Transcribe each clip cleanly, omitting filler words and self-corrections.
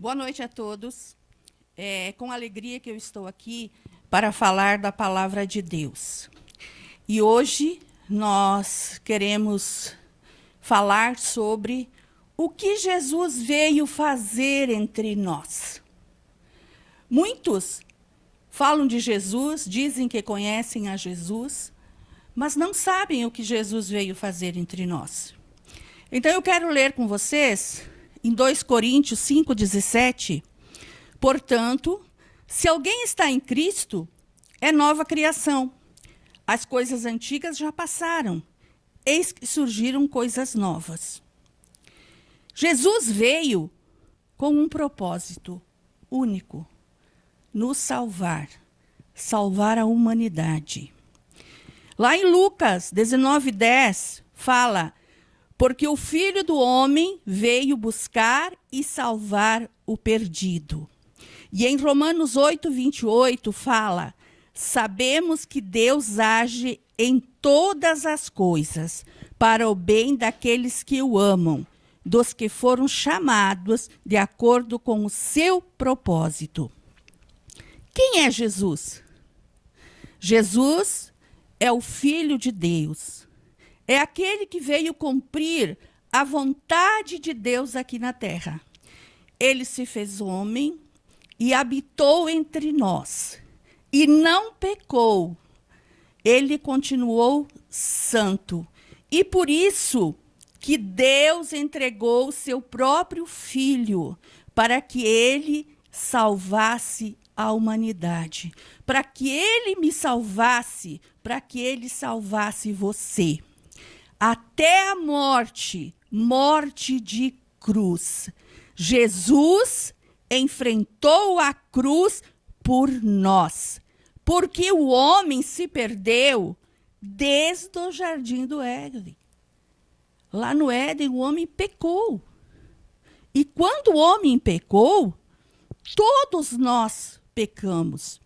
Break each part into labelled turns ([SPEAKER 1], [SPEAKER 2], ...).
[SPEAKER 1] Boa noite a todos. É com alegria que eu estou aqui para falar da palavra de Deus. E hoje nós queremos falar sobre o que Jesus veio fazer entre nós. Muitos falam de Jesus, dizem que conhecem a Jesus, mas não sabem o que Jesus veio fazer entre nós. Então eu quero ler com vocês em 2 Coríntios 5,17, portanto, se alguém está em Cristo, é nova criação. As coisas antigas já passaram, eis que surgiram coisas novas. Jesus veio com um propósito único, nos salvar, salvar a humanidade. Lá em Lucas 19:10, fala: porque o Filho do Homem veio buscar e salvar o perdido. E em Romanos 8:28 fala: sabemos que Deus age em todas as coisas para o bem daqueles que o amam, dos que foram chamados de acordo com o seu propósito. Quem é Jesus? Jesus é o Filho de Deus. É aquele que veio cumprir a vontade de Deus aqui na terra. Ele se fez homem e habitou entre nós. E não pecou. Ele continuou santo. E por isso que Deus entregou o seu próprio Filho para que ele salvasse a humanidade. Para que ele me salvasse, para que ele salvasse você. Até a morte, morte de cruz. Jesus enfrentou a cruz por nós, porque o homem se perdeu desde o jardim do Éden. Lá no Éden, o homem pecou. E quando o homem pecou, todos nós pecamos.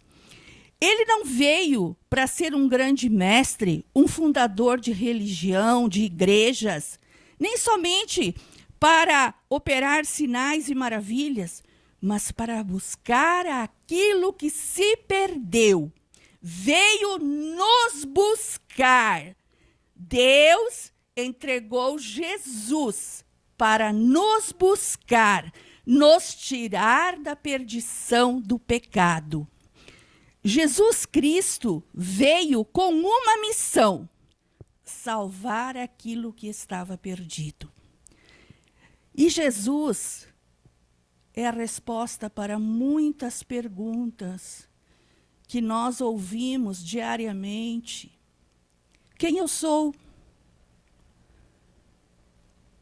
[SPEAKER 1] Ele não veio para ser um grande mestre, um fundador de religião, de igrejas, nem somente para operar sinais e maravilhas, mas para buscar aquilo que se perdeu. Veio nos buscar. Deus entregou Jesus para nos buscar, nos tirar da perdição do pecado. Jesus Cristo veio com uma missão: salvar aquilo que estava perdido. E Jesus é a resposta para muitas perguntas que nós ouvimos diariamente. Quem eu sou?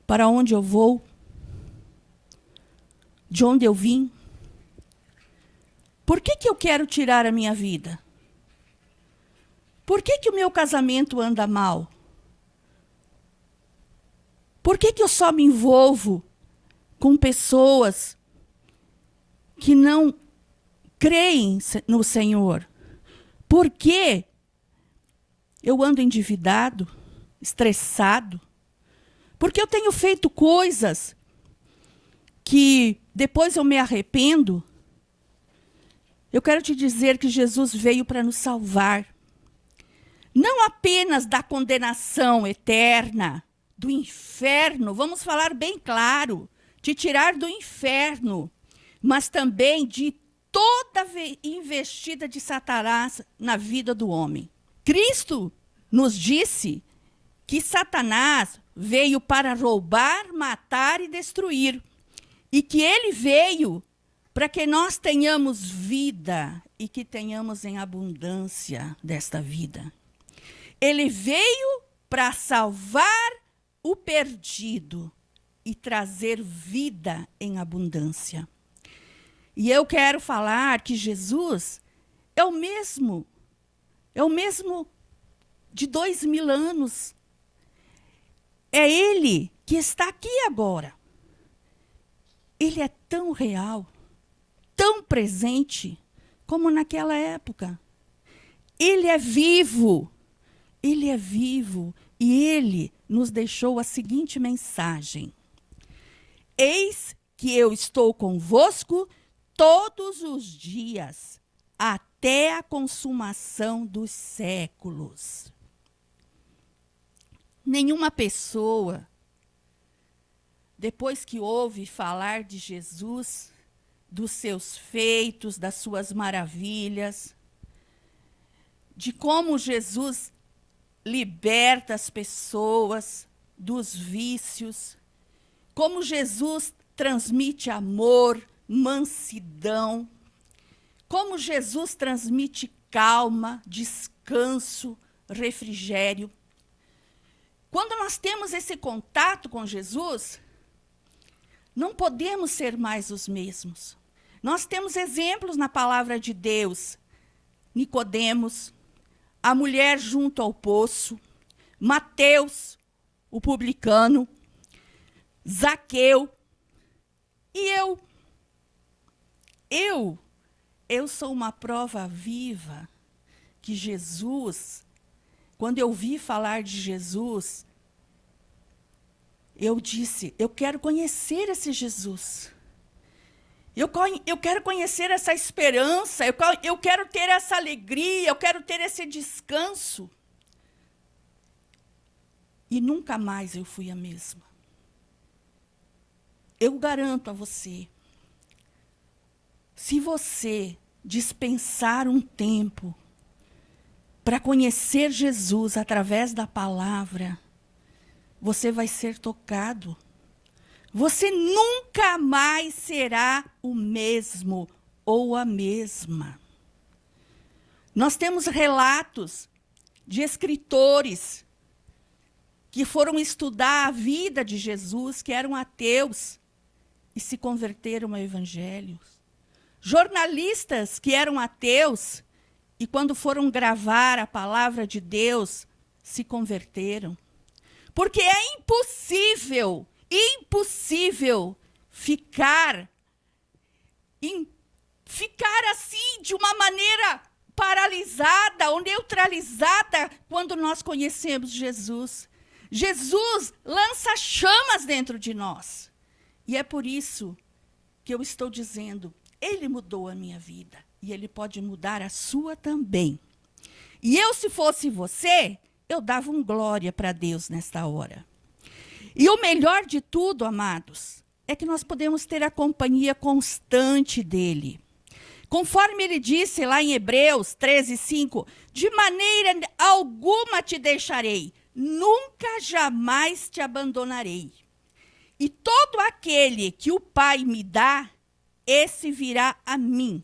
[SPEAKER 1] Para onde eu vou? De onde eu vim? Por que eu quero tirar a minha vida? Por que o meu casamento anda mal? Por que eu só me envolvo com pessoas que não creem no Senhor? Por que eu ando endividado, estressado? Porque eu tenho feito coisas que depois eu me arrependo? Eu quero te dizer que Jesus veio para nos salvar. Não apenas da condenação eterna, do inferno, vamos falar bem claro, te tirar do inferno, mas também de toda investida de Satanás na vida do homem. Cristo nos disse que Satanás veio para roubar, matar e destruir, e que ele veio para que nós tenhamos vida e que tenhamos em abundância desta vida. Ele veio para salvar o perdido e trazer vida em abundância. E eu quero falar que Jesus é o mesmo de 2000 anos. É ele que está aqui agora. Ele é tão real, tão presente como naquela época. Ele é vivo e ele nos deixou a seguinte mensagem: eis que eu estou convosco todos os dias, até a consumação dos séculos. Nenhuma pessoa, depois que ouve falar de Jesus, dos seus feitos, das suas maravilhas, de como Jesus liberta as pessoas dos vícios, como Jesus transmite amor, mansidão, como Jesus transmite calma, descanso, refrigério. Quando nós temos esse contato com Jesus, não podemos ser mais os mesmos. Nós temos exemplos na palavra de Deus. Nicodemos, a mulher junto ao poço, Mateus, o publicano, Zaqueu e eu. Eu sou uma prova viva que Jesus, quando eu vi falar de Jesus, eu disse, eu quero conhecer esse Jesus. Eu quero conhecer essa esperança, eu quero ter essa alegria, eu quero ter esse descanso. E nunca mais eu fui a mesma. Eu garanto a você, se você dispensar um tempo para conhecer Jesus através da palavra, você vai ser tocado. Você nunca mais será o mesmo ou a mesma. Nós temos relatos de escritores que foram estudar a vida de Jesus, que eram ateus, e se converteram ao Evangelho. Jornalistas que eram ateus, e quando foram gravar a palavra de Deus, se converteram. Porque é impossível ficar assim de uma maneira paralisada ou neutralizada quando nós conhecemos Jesus. Jesus lança chamas dentro de nós. E é por isso que eu estou dizendo, ele mudou a minha vida e ele pode mudar a sua também. E eu, se fosse você, eu dava um glória para Deus nesta hora. E o melhor de tudo, amados, é que nós podemos ter a companhia constante dele. Conforme ele disse lá em Hebreus 13:5, de maneira alguma te deixarei, nunca jamais te abandonarei. E todo aquele que o Pai me dá, esse virá a mim.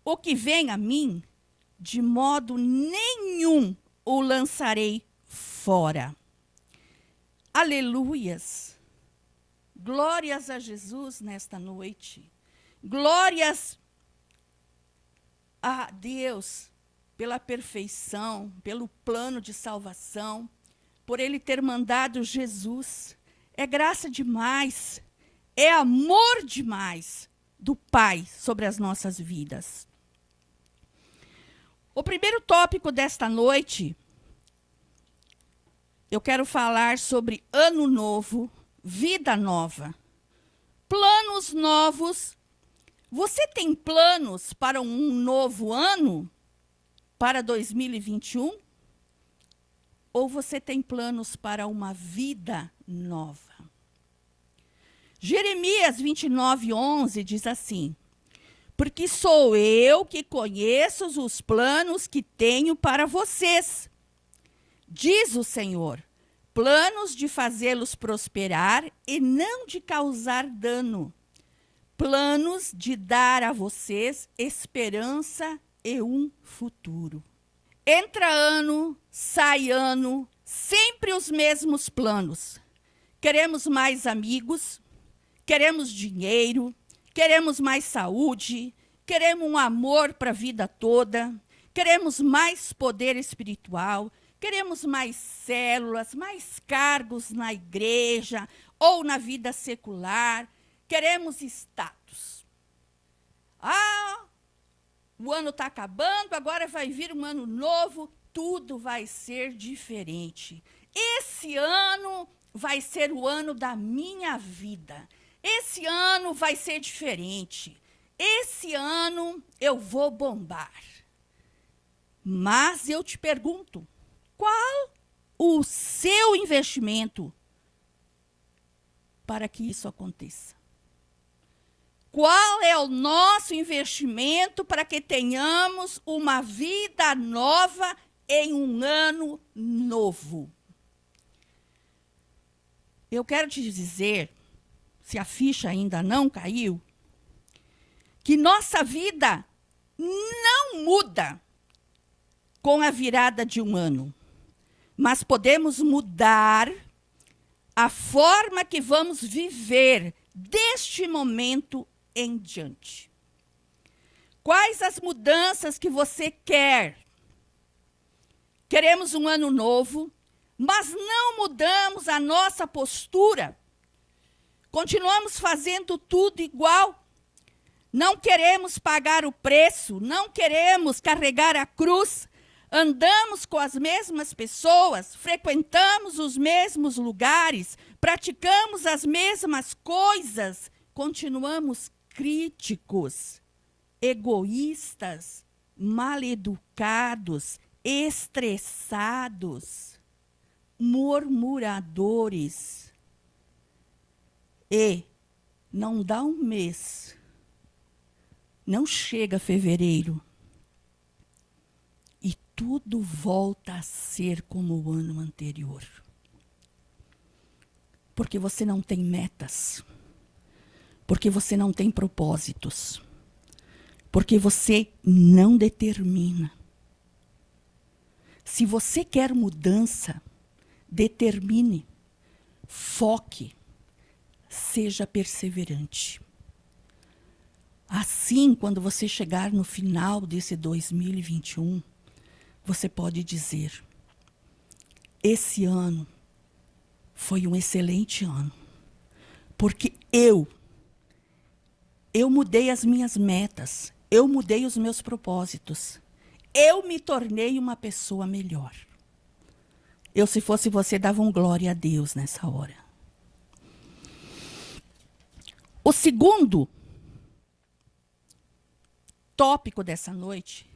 [SPEAKER 1] O que vem a mim, de modo nenhum o lançarei fora. Aleluias! Glórias a Jesus nesta noite. Glórias a Deus pela perfeição, pelo plano de salvação, por ele ter mandado Jesus. É graça demais, é amor demais do Pai sobre as nossas vidas. O primeiro tópico desta noite, eu quero falar sobre ano novo, vida nova. Planos novos. Você tem planos para um novo ano? Para 2021? Ou você tem planos para uma vida nova? Jeremias 29:11 diz assim: porque sou eu que conheço os planos que tenho para vocês, diz o Senhor, planos de fazê-los prosperar e não de causar dano, planos de dar a vocês esperança e um futuro. Entra ano, sai ano, sempre os mesmos planos. Queremos mais amigos, queremos dinheiro, queremos mais saúde, queremos um amor para a vida toda, queremos mais poder espiritual, queremos mais células, mais cargos na igreja ou na vida secular, queremos status. O ano está acabando, agora vai vir um ano novo, tudo vai ser diferente. Esse ano vai ser o ano da minha vida. Esse ano vai ser diferente. Esse ano eu vou bombar. Mas eu te pergunto, qual o seu investimento para que isso aconteça? Qual é o nosso investimento para que tenhamos uma vida nova em um ano novo? Eu quero te dizer, se a ficha ainda não caiu, que nossa vida não muda com a virada de um ano, mas podemos mudar a forma que vamos viver deste momento em diante. Quais as mudanças que você quer? Queremos um ano novo, mas não mudamos a nossa postura. Continuamos fazendo tudo igual. Não queremos pagar o preço, não queremos carregar a cruz. Andamos com as mesmas pessoas, frequentamos os mesmos lugares, praticamos as mesmas coisas, continuamos críticos, egoístas, mal-educados, estressados, murmuradores. E não dá um mês, não chega fevereiro, e tudo volta a ser como o ano anterior. Porque você não tem metas, porque você não tem propósitos, porque você não determina. Se você quer mudança, determine, foque, seja perseverante. Assim, quando você chegar no final desse 2021, você pode dizer: esse ano foi um excelente ano, porque eu mudei as minhas metas, eu mudei os meus propósitos, eu me tornei uma pessoa melhor. Eu, se fosse você, dava glória a Deus nessa hora. O segundo tópico dessa noite: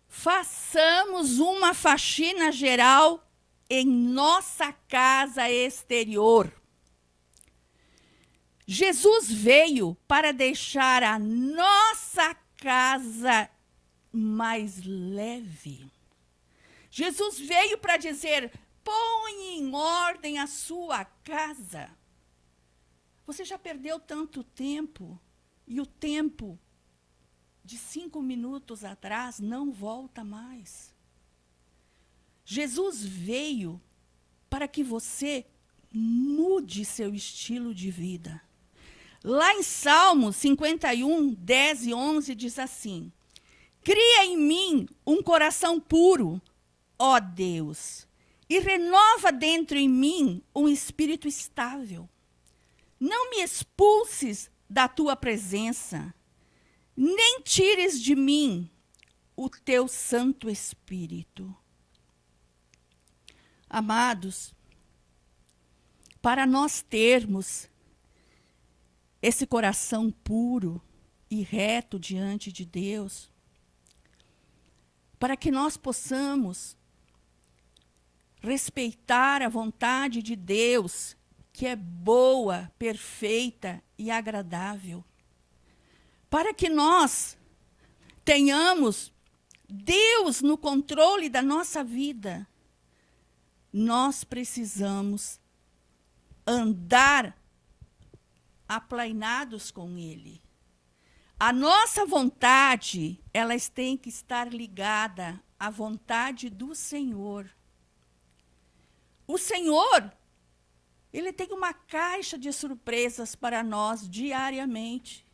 [SPEAKER 1] façamos uma faxina geral em nossa casa exterior. Jesus veio para deixar a nossa casa mais leve. Jesus veio para dizer: põe em ordem a sua casa. Você já perdeu tanto tempo, e o tempo de 5 minutos atrás não volta mais. Jesus veio para que você mude seu estilo de vida. Lá em Salmos 51, 10 e 11 diz assim: cria em mim um coração puro, ó Deus, e renova dentro em mim um espírito estável. Não me expulses da tua presença, nem tires de mim o teu Santo Espírito. Amados, para nós termos esse coração puro e reto diante de Deus, para que nós possamos respeitar a vontade de Deus, que é boa, perfeita e agradável, para que nós tenhamos Deus no controle da nossa vida, nós precisamos andar aplainados com Ele. A nossa vontade, elas têm que estar ligada à vontade do Senhor. O Senhor, Ele tem uma caixa de surpresas para nós diariamente.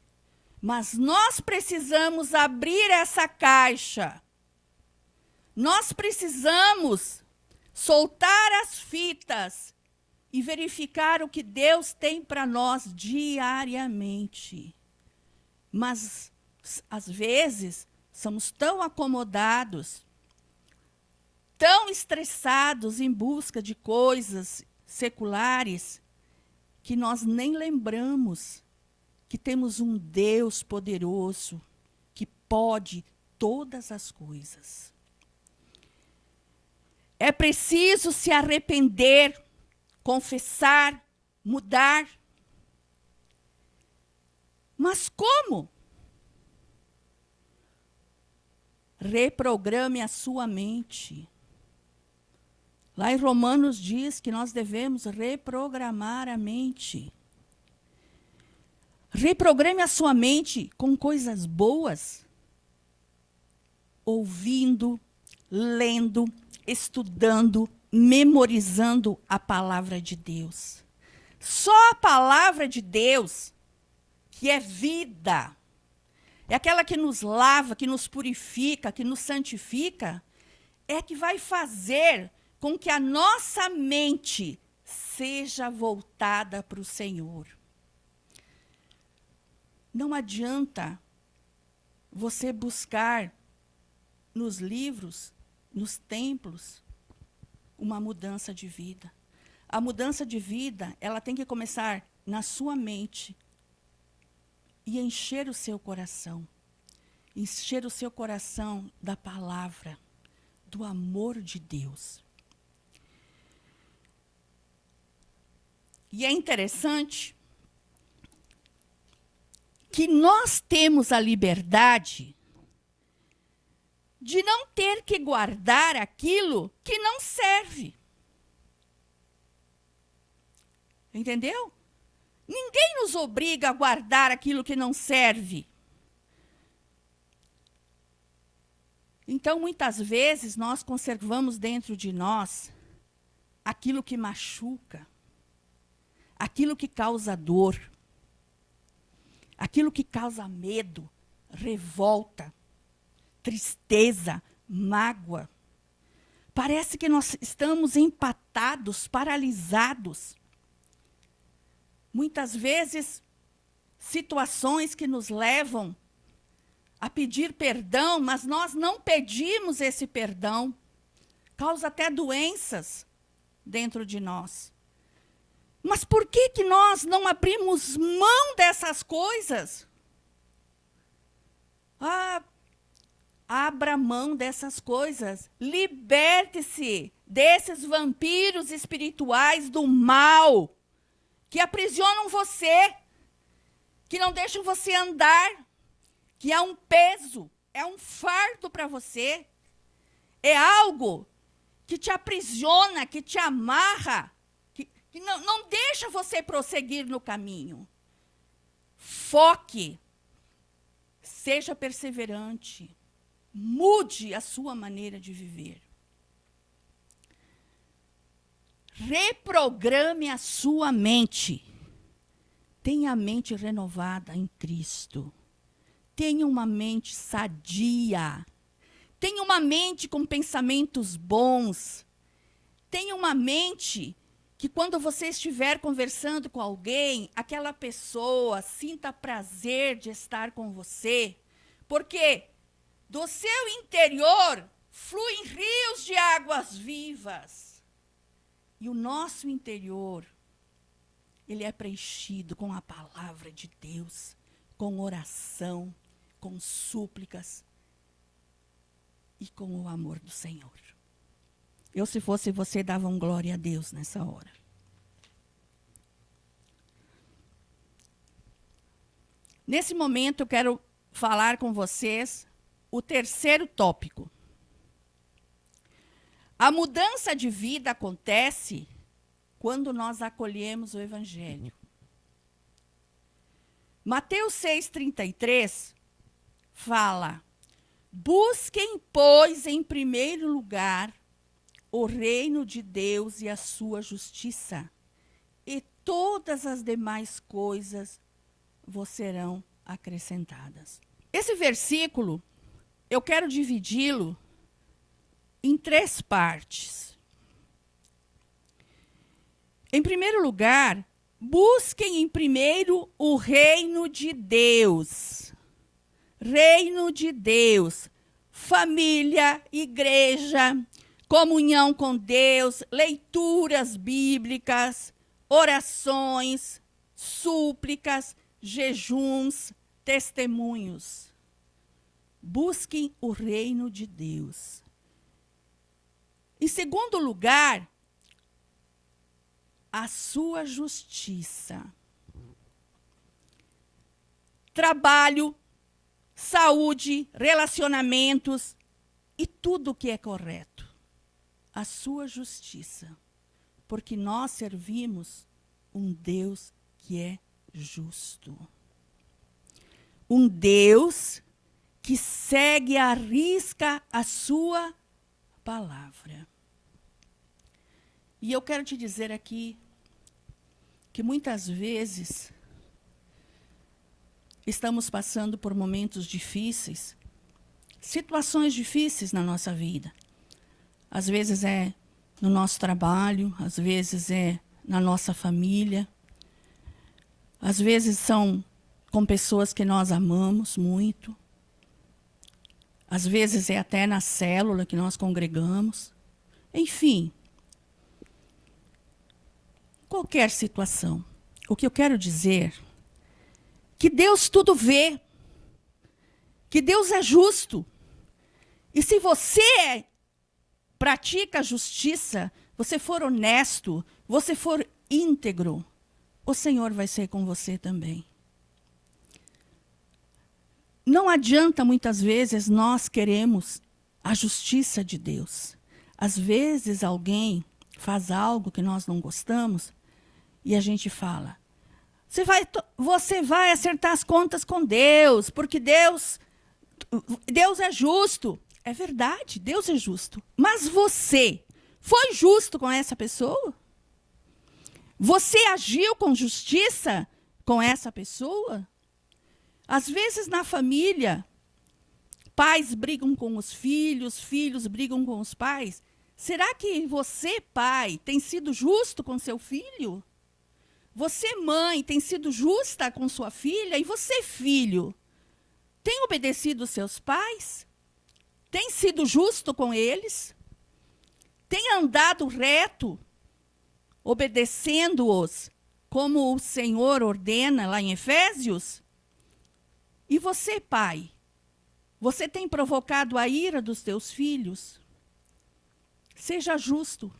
[SPEAKER 1] Mas nós precisamos abrir essa caixa. Nós precisamos soltar as fitas e verificar o que Deus tem para nós diariamente. Mas, às vezes, somos tão acomodados, tão estressados em busca de coisas seculares, que nós nem lembramos que temos um Deus poderoso que pode todas as coisas. É preciso se arrepender, confessar, mudar. Mas como? Reprograme a sua mente. Lá em Romanos diz que nós devemos reprogramar a mente. Reprograme a sua mente com coisas boas, ouvindo, lendo, estudando, memorizando a palavra de Deus. Só a palavra de Deus, que é vida, é aquela que nos lava, que nos purifica, que nos santifica, é que vai fazer com que a nossa mente seja voltada para o Senhor. Não adianta você buscar nos livros, nos templos, uma mudança de vida. A mudança de vida, ela tem que começar na sua mente e encher o seu coração. Encher o seu coração da palavra, do amor de Deus. E é interessante que nós temos a liberdade de não ter que guardar aquilo que não serve. Entendeu? Ninguém nos obriga a guardar aquilo que não serve. Então, muitas vezes, nós conservamos dentro de nós aquilo que machuca, aquilo que causa dor, aquilo que causa medo, revolta, tristeza, mágoa. Parece que nós estamos empatados, paralisados. Muitas vezes, situações que nos levam a pedir perdão, mas nós não pedimos esse perdão. Causa até doenças dentro de nós. Mas por que nós não abrimos mão dessas coisas? Abra mão dessas coisas. Liberte-se desses vampiros espirituais do mal que aprisionam você, que não deixam você andar, que é um peso, é um fardo para você. É algo que te aprisiona, que te amarra, que não deixa você prosseguir no caminho. Foque, seja perseverante, mude a sua maneira de viver. Reprograme a sua mente. Tenha a mente renovada em Cristo. Tenha uma mente sadia. Tenha uma mente com pensamentos bons. Tenha uma mente que quando você estiver conversando com alguém, aquela pessoa sinta prazer de estar com você. Porque do seu interior fluem rios de águas vivas. E o nosso interior, ele é preenchido com a palavra de Deus, com oração, com súplicas e com o amor do Senhor. Eu, se fosse você, dava um glória a Deus nessa hora. Nesse momento, eu quero falar com vocês o terceiro tópico. A mudança de vida acontece quando nós acolhemos o Evangelho. Mateus 6,33 fala: busquem, pois, em primeiro lugar o reino de Deus e a sua justiça, e todas as demais coisas vos serão acrescentadas. Esse versículo, eu quero dividi-lo em 3 partes. Em primeiro lugar, busquem em primeiro o reino de Deus. Reino de Deus. Família, igreja, comunhão com Deus, leituras bíblicas, orações, súplicas, jejuns, testemunhos. Busquem o reino de Deus. Em segundo lugar, a sua justiça. Trabalho, saúde, relacionamentos e tudo o que é correto. A sua justiça. Porque nós servimos um Deus que é justo. Um Deus que segue à risca a sua palavra. E eu quero te dizer aqui que muitas vezes estamos passando por momentos difíceis, situações difíceis na nossa vida. Às vezes é no nosso trabalho, às vezes é na nossa família, às vezes são com pessoas que nós amamos muito, às vezes é até na célula que nós congregamos. Enfim, qualquer situação. O que eu quero dizer é que Deus tudo vê, que Deus é justo. E se você pratica a justiça, você for honesto, você for íntegro, o Senhor vai ser com você também. Não adianta muitas vezes nós queremos a justiça de Deus. Às vezes alguém faz algo que nós não gostamos e a gente fala: você vai acertar as contas com Deus, porque Deus é justo. É verdade, Deus é justo. Mas você foi justo com essa pessoa? Você agiu com justiça com essa pessoa? Às vezes na família, pais brigam com os filhos, filhos brigam com os pais. Será que você, pai, tem sido justo com seu filho? Você, mãe, tem sido justa com sua filha? E você, filho, tem obedecido os seus pais? Tem sido justo com eles? Tem andado reto, obedecendo-os, como o Senhor ordena lá em Efésios? E você, pai, você tem provocado a ira dos teus filhos? Seja justo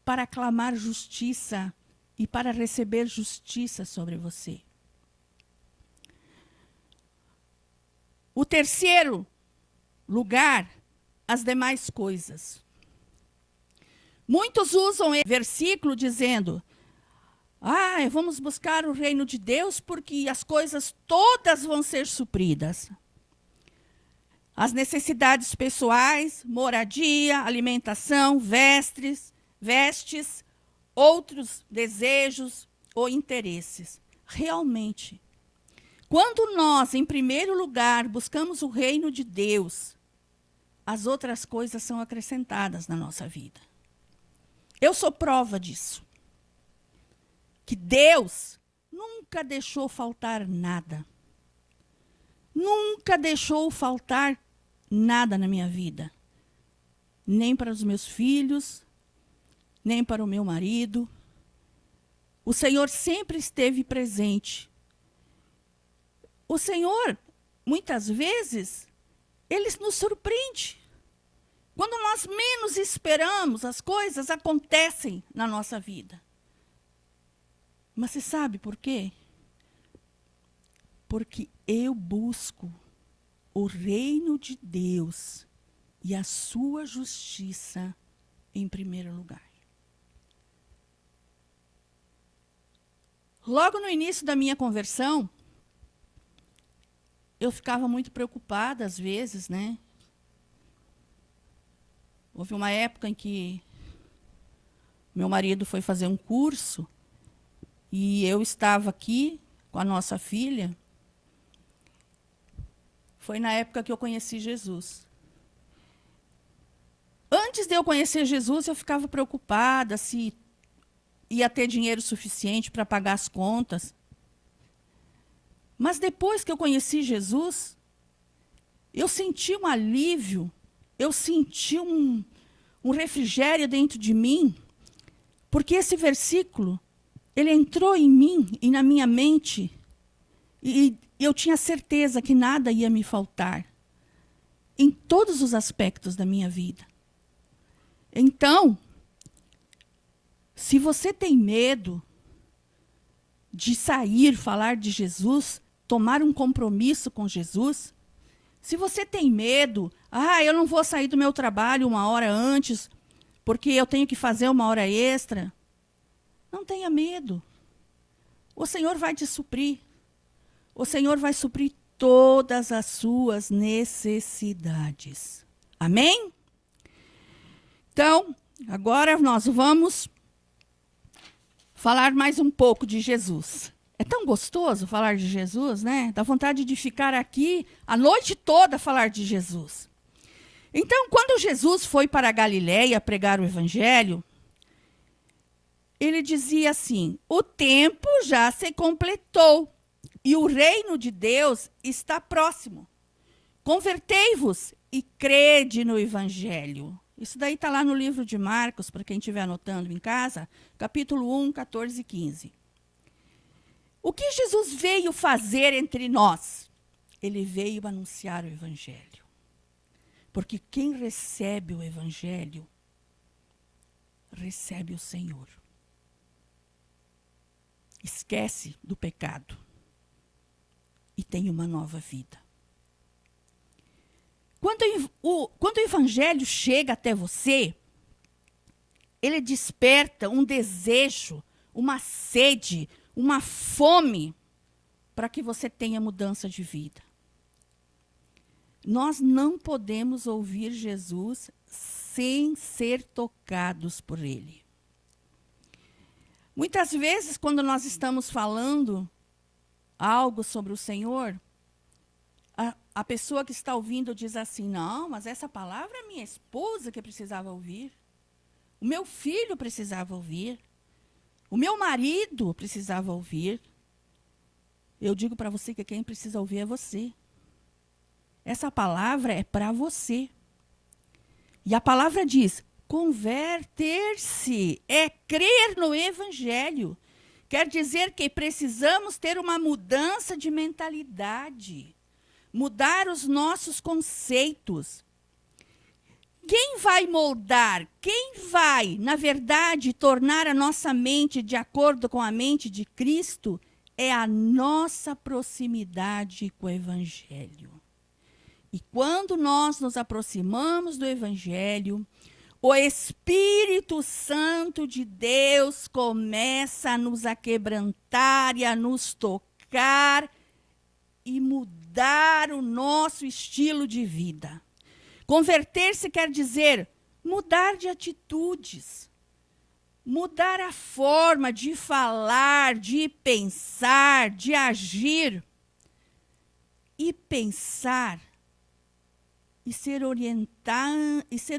[SPEAKER 1] para clamar justiça e para receber justiça sobre você. O terceiro lugar, as demais coisas. Muitos usam esse versículo dizendo: vamos buscar o reino de Deus porque as coisas todas vão ser supridas. As necessidades pessoais, moradia, alimentação, vestes, outros desejos ou interesses. Realmente, quando nós, em primeiro lugar, buscamos o reino de Deus, as outras coisas são acrescentadas na nossa vida. Eu sou prova disso. Que Deus nunca deixou faltar nada. Nunca deixou faltar nada na minha vida. Nem para os meus filhos, nem para o meu marido. O Senhor sempre esteve presente. O Senhor, muitas vezes, Ele nos surpreende. Quando nós menos esperamos, as coisas acontecem na nossa vida. Mas você sabe por quê? Porque eu busco o reino de Deus e a sua justiça em primeiro lugar. Logo no início da minha conversão, eu ficava muito preocupada às vezes, né? Houve uma época em que meu marido foi fazer um curso e eu estava aqui com a nossa filha. Foi na época que eu conheci Jesus. Antes de eu conhecer Jesus, eu ficava preocupada se ia ter dinheiro suficiente para pagar as contas. Mas depois que eu conheci Jesus, eu senti um alívio, eu senti um refrigério dentro de mim, porque esse versículo, ele entrou em mim e na minha mente E eu tinha certeza que nada ia me faltar em todos os aspectos da minha vida. Então, se você tem medo de sair, falar de Jesus, tomar um compromisso com Jesus, se você tem medo, eu não vou sair do meu trabalho 1 hora antes, porque eu tenho que fazer 1 hora extra, não tenha medo. O Senhor vai te suprir. O Senhor vai suprir todas as suas necessidades. Amém? Então, agora nós vamos falar mais um pouco de Jesus. É tão gostoso falar de Jesus, né? Dá vontade de ficar aqui a noite toda a falar de Jesus. Então, quando Jesus foi para a Galiléia pregar o evangelho, ele dizia assim: o tempo já se completou e o reino de Deus está próximo. Convertei-vos e crede no evangelho. Isso daí está lá no livro de Marcos, para quem estiver anotando em casa, capítulo 1, 14 e 15. O que Jesus veio fazer entre nós? Ele veio anunciar o evangelho. Porque quem recebe o evangelho, recebe o Senhor. Esquece do pecado e tem uma nova vida. Quando o evangelho chega até você, ele desperta um desejo, uma sede, uma fome para que você tenha mudança de vida. Nós não podemos ouvir Jesus sem ser tocados por ele. Muitas vezes, quando nós estamos falando algo sobre o Senhor, a pessoa que está ouvindo diz assim: não, mas essa palavra é minha esposa que precisava ouvir. O meu filho precisava ouvir. O meu marido precisava ouvir. Eu digo para você que quem precisa ouvir é você. Essa palavra é para você. E a palavra diz: converter-se é crer no evangelho. Quer dizer que precisamos ter uma mudança de mentalidade. Mudar os nossos conceitos. Quem vai moldar, quem vai, na verdade, tornar a nossa mente de acordo com a mente de Cristo é a nossa proximidade com o evangelho. E quando nós nos aproximamos do evangelho, o Espírito Santo de Deus começa a nos aquebrantar e a nos tocar e mudar o nosso estilo de vida. Converter-se quer dizer mudar de atitudes, mudar a forma de falar, de pensar, de agir. E pensar e ser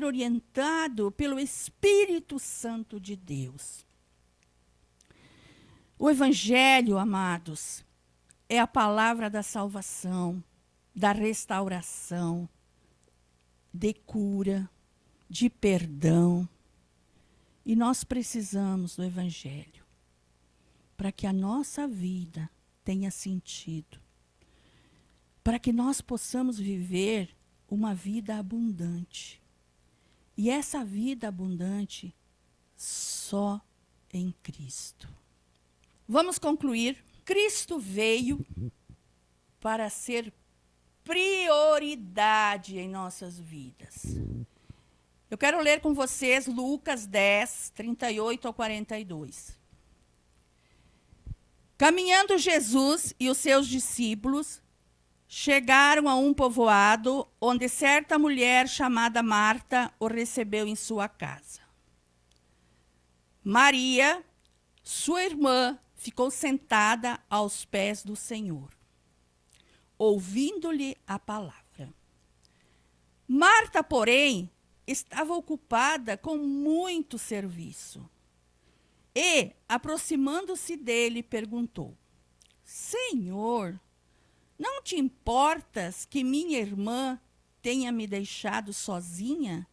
[SPEAKER 1] orientado pelo Espírito Santo de Deus. O Evangelho, amados, é a palavra da salvação, da restauração, de cura, de perdão. E nós precisamos do Evangelho para que a nossa vida tenha sentido, para que nós possamos viver uma vida abundante. E essa vida abundante só em Cristo. Vamos concluir. Cristo veio para ser prioridade em nossas vidas. Eu quero ler com vocês Lucas 10, 38 ao 42. Caminhando Jesus e os seus discípulos chegaram a um povoado onde certa mulher chamada Marta o recebeu em sua casa. Maria, sua irmã, ficou sentada aos pés do Senhor, ouvindo-lhe a palavra. Marta, porém, estava ocupada com muito serviço. E, aproximando-se dele, perguntou: Senhor, não te importas que minha irmã tenha me deixado sozinha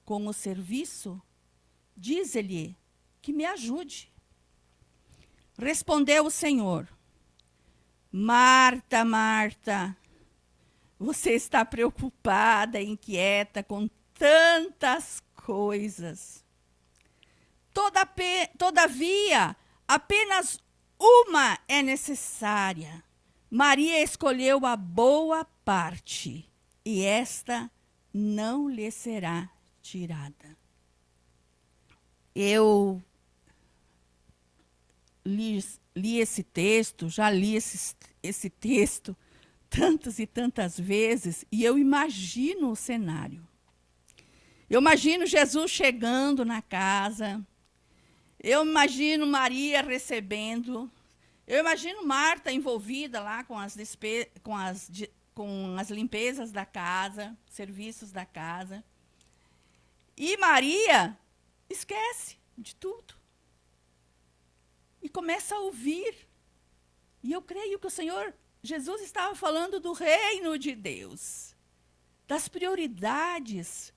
[SPEAKER 1] com o serviço? Dize-lhe que me ajude. Respondeu o Senhor: Marta, Marta, você está preocupada, inquieta com tantas coisas. Todavia, apenas uma é necessária. Maria escolheu a boa parte, e esta não lhe será tirada. Eu li esse texto, já li esse texto tantas e tantas vezes, e eu imagino o cenário. Eu imagino Jesus chegando na casa, eu imagino Maria recebendo, eu imagino Marta envolvida lá com as limpezas da casa, serviços da casa. E Maria esquece de tudo. E começa a ouvir. E eu creio que o Senhor Jesus estava falando do reino de Deus, das prioridades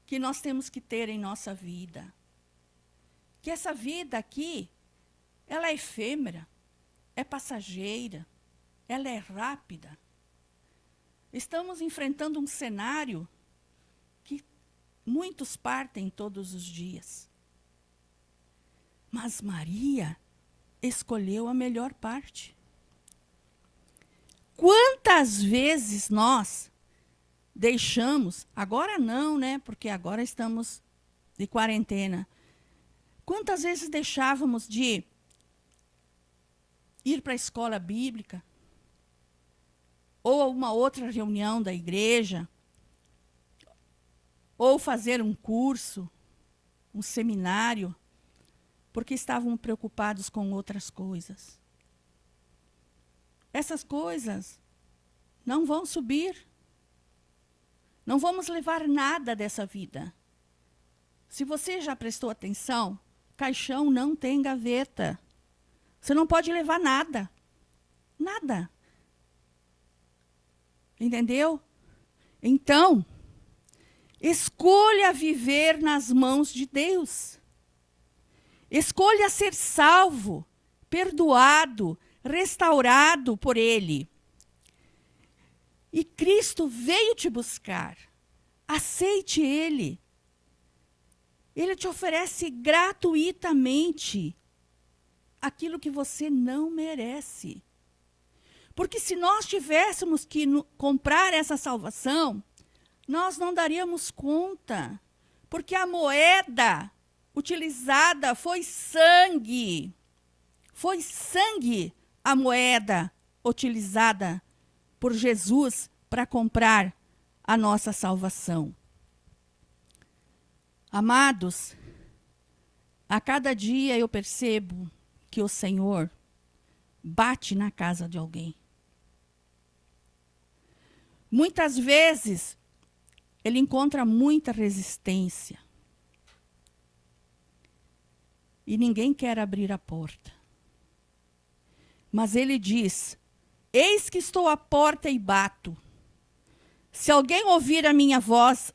[SPEAKER 1] que nós temos que ter em nossa vida. Que essa vida aqui, ela é efêmera, é passageira, ela é rápida. Estamos enfrentando um cenário que muitos partem todos os dias. Mas Maria escolheu a melhor parte. Quantas vezes nós deixamos, agora não, né? Porque agora estamos de quarentena. Quantas vezes deixávamos de ir para a escola bíblica ou a uma outra reunião da igreja, ou fazer um curso, um seminário, porque estavam preocupados com outras coisas. Essas coisas não vão subir. Não vamos levar nada dessa vida. Se você já prestou atenção, caixão não tem gaveta. Você não pode levar nada. Nada. Entendeu? Então, escolha viver nas mãos de Deus. Escolha ser salvo, perdoado, restaurado por Ele. E Cristo veio te buscar. Aceite Ele. Ele te oferece gratuitamente aquilo que você não merece. Porque se nós tivéssemos que comprar essa salvação, nós não daríamos conta. Porque a moeda utilizada foi sangue. Foi sangue a moeda utilizada por Jesus para comprar a nossa salvação. Amados, a cada dia eu percebo que o Senhor bate na casa de alguém. Muitas vezes, ele encontra muita resistência. E ninguém quer abrir a porta. Mas ele diz: eis que estou à porta e bato. Se alguém ouvir a minha voz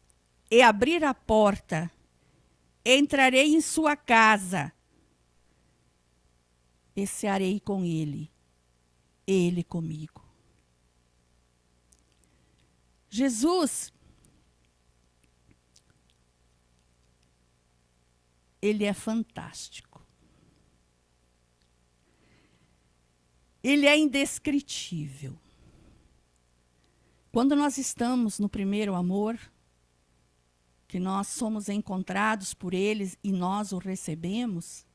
[SPEAKER 1] e abrir a porta, entrarei em sua casa e cearei com ele, ele comigo. Jesus, ele é fantástico. Ele é indescritível. Quando nós estamos no primeiro amor, que nós somos encontrados por eles e nós o recebemos,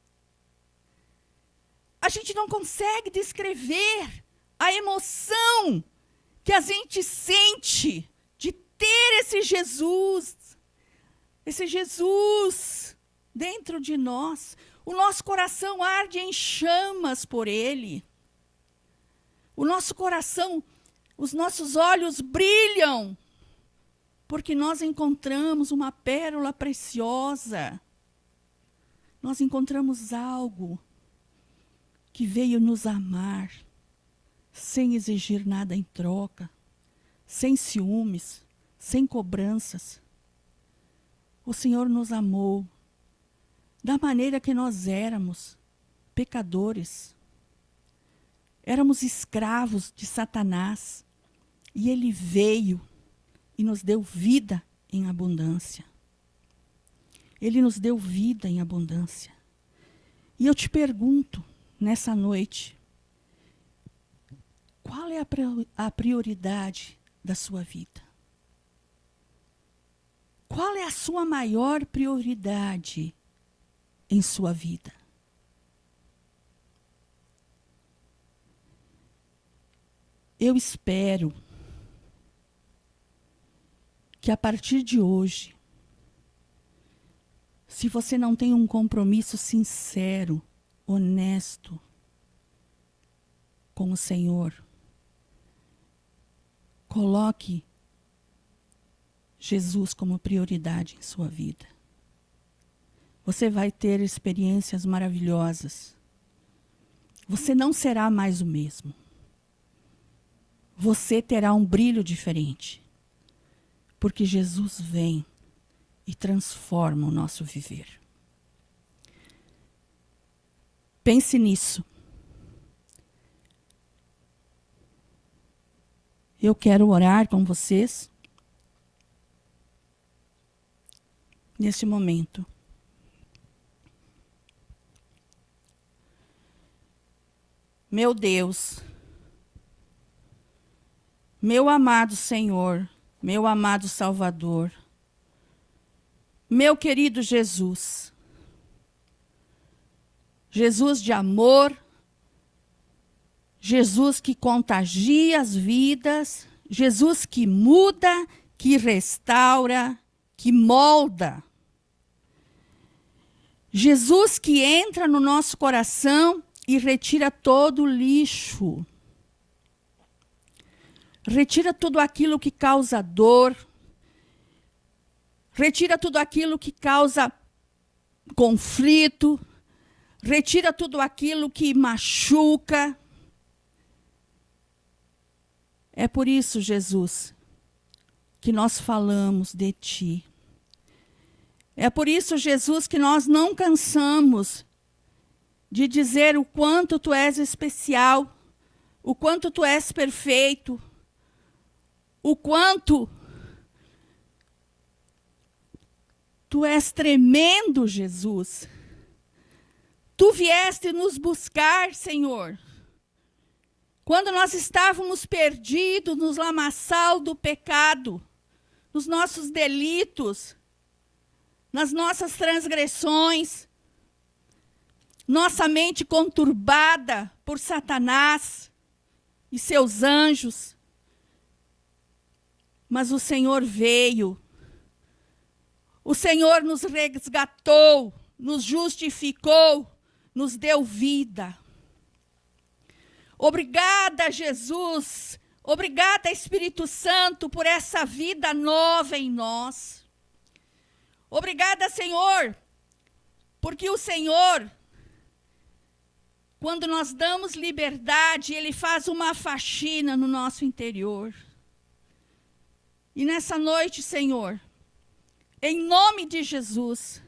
[SPEAKER 1] a gente não consegue descrever a emoção que a gente sente de ter esse Jesus dentro de nós. O nosso coração arde em chamas por ele. O nosso coração, os nossos olhos brilham, porque nós encontramos uma pérola preciosa. Nós encontramos algo que veio nos amar, sem exigir nada em troca, sem ciúmes, sem cobranças. O Senhor nos amou da maneira que nós éramos, pecadores. Éramos escravos de Satanás. E ele veio e nos deu vida em abundância. Ele nos deu vida em abundância. E eu te pergunto, nessa noite, qual é a prioridade da sua vida? Qual é a sua maior prioridade em sua vida? Eu espero que a partir de hoje, se você não tem um compromisso sincero, honesto com o Senhor, coloque Jesus como prioridade em sua vida. Você vai ter experiências maravilhosas. Você não será mais o mesmo. Você terá um brilho diferente. Porque Jesus vem e transforma o nosso viver. Pense nisso. Eu quero orar com vocês neste momento. Meu Deus, meu amado Senhor, meu amado Salvador, meu querido Jesus, Jesus de amor, Jesus que contagia as vidas, Jesus que muda, que restaura, que molda. Jesus que entra no nosso coração e retira todo o lixo. Retira tudo aquilo que causa dor. Retira tudo aquilo que causa conflito. Retira tudo aquilo que machuca. É por isso, Jesus, que nós falamos de Ti. É por isso, Jesus, que nós não cansamos de dizer o quanto Tu és especial, o quanto Tu és perfeito, o quanto Tu és tremendo, Jesus. Tu vieste nos buscar, Senhor. Quando nós estávamos perdidos nos lamaçal do pecado, nos nossos delitos, nas nossas transgressões, nossa mente conturbada por Satanás e seus anjos. Mas o Senhor veio. O Senhor nos resgatou, nos justificou, nos deu vida. Obrigada, Jesus. Obrigada, Espírito Santo, por essa vida nova em nós. Obrigada, Senhor, porque o Senhor, quando nós damos liberdade, Ele faz uma faxina no nosso interior. E nessa noite, Senhor, em nome de Jesus,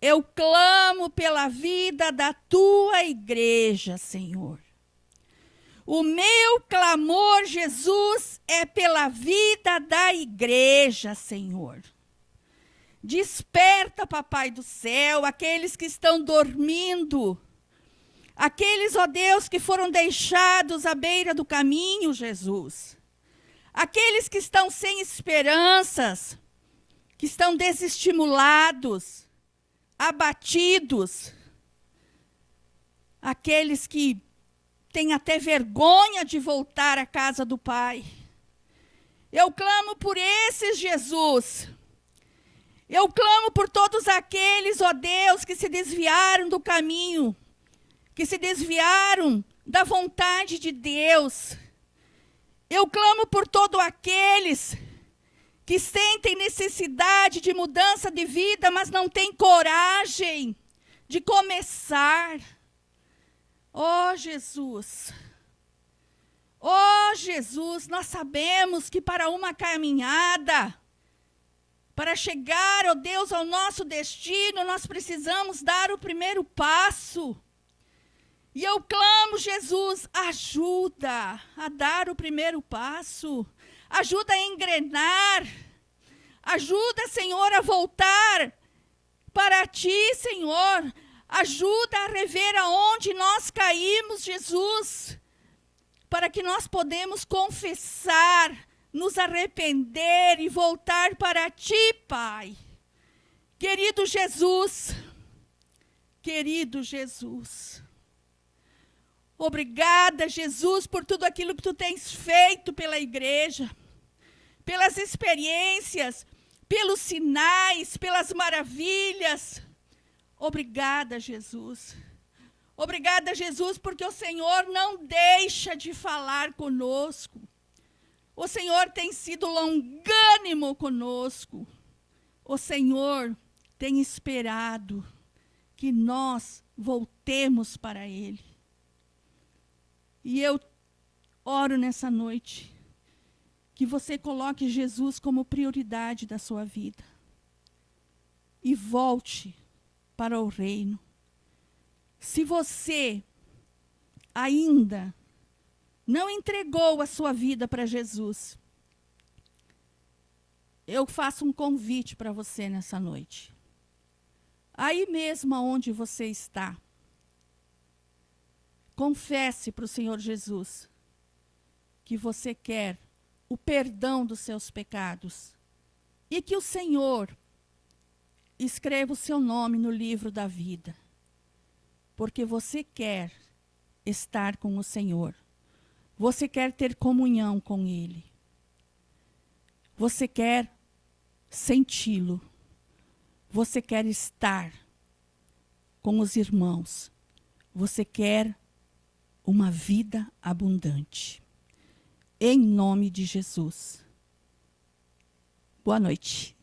[SPEAKER 1] eu clamo pela vida da Tua igreja, Senhor. O meu clamor, Jesus, é pela vida da igreja, Senhor. Desperta, Papai do céu, aqueles que estão dormindo. Aqueles, ó Deus, que foram deixados à beira do caminho, Jesus. Aqueles que estão sem esperanças, que estão desestimulados, abatidos. Aqueles que têm até vergonha de voltar à casa do Pai. Eu clamo por esses, Jesus. Eu clamo por todos aqueles, ó Deus, que se desviaram do caminho, que se desviaram da vontade de Deus. Eu clamo por todos aqueles que sentem necessidade de mudança de vida, mas não têm coragem de começar. Oh, Jesus. Oh, Jesus, nós sabemos que para uma caminhada, para chegar, ó Deus, ao nosso destino, nós precisamos dar o primeiro passo. E eu clamo, Jesus, ajuda a dar o primeiro passo. Ajuda a engrenar. Ajuda, Senhor, a voltar para Ti, Senhor. Ajuda a rever aonde nós caímos, Jesus. Para que nós podemos confessar, nos arrepender e voltar para Ti, Pai. Querido Jesus, obrigada, Jesus, por tudo aquilo que Tu tens feito pela igreja, pelas experiências, pelos sinais, pelas maravilhas. Obrigada, Jesus. Obrigada, Jesus, porque o Senhor não deixa de falar conosco. O Senhor tem sido longânimo conosco. O Senhor tem esperado que nós voltemos para Ele. E eu oro nessa noite que você coloque Jesus como prioridade da sua vida. E volte para o reino. Se você ainda não entregou a sua vida para Jesus, eu faço um convite para você nessa noite. Aí mesmo onde você está, confesse para o Senhor Jesus que você quer o perdão dos seus pecados e que o Senhor escreva o seu nome no livro da vida. Porque você quer estar com o Senhor. Você quer ter comunhão com Ele. Você quer senti-lo. Você quer estar com os irmãos. Você quer uma vida abundante. Em nome de Jesus. Boa noite.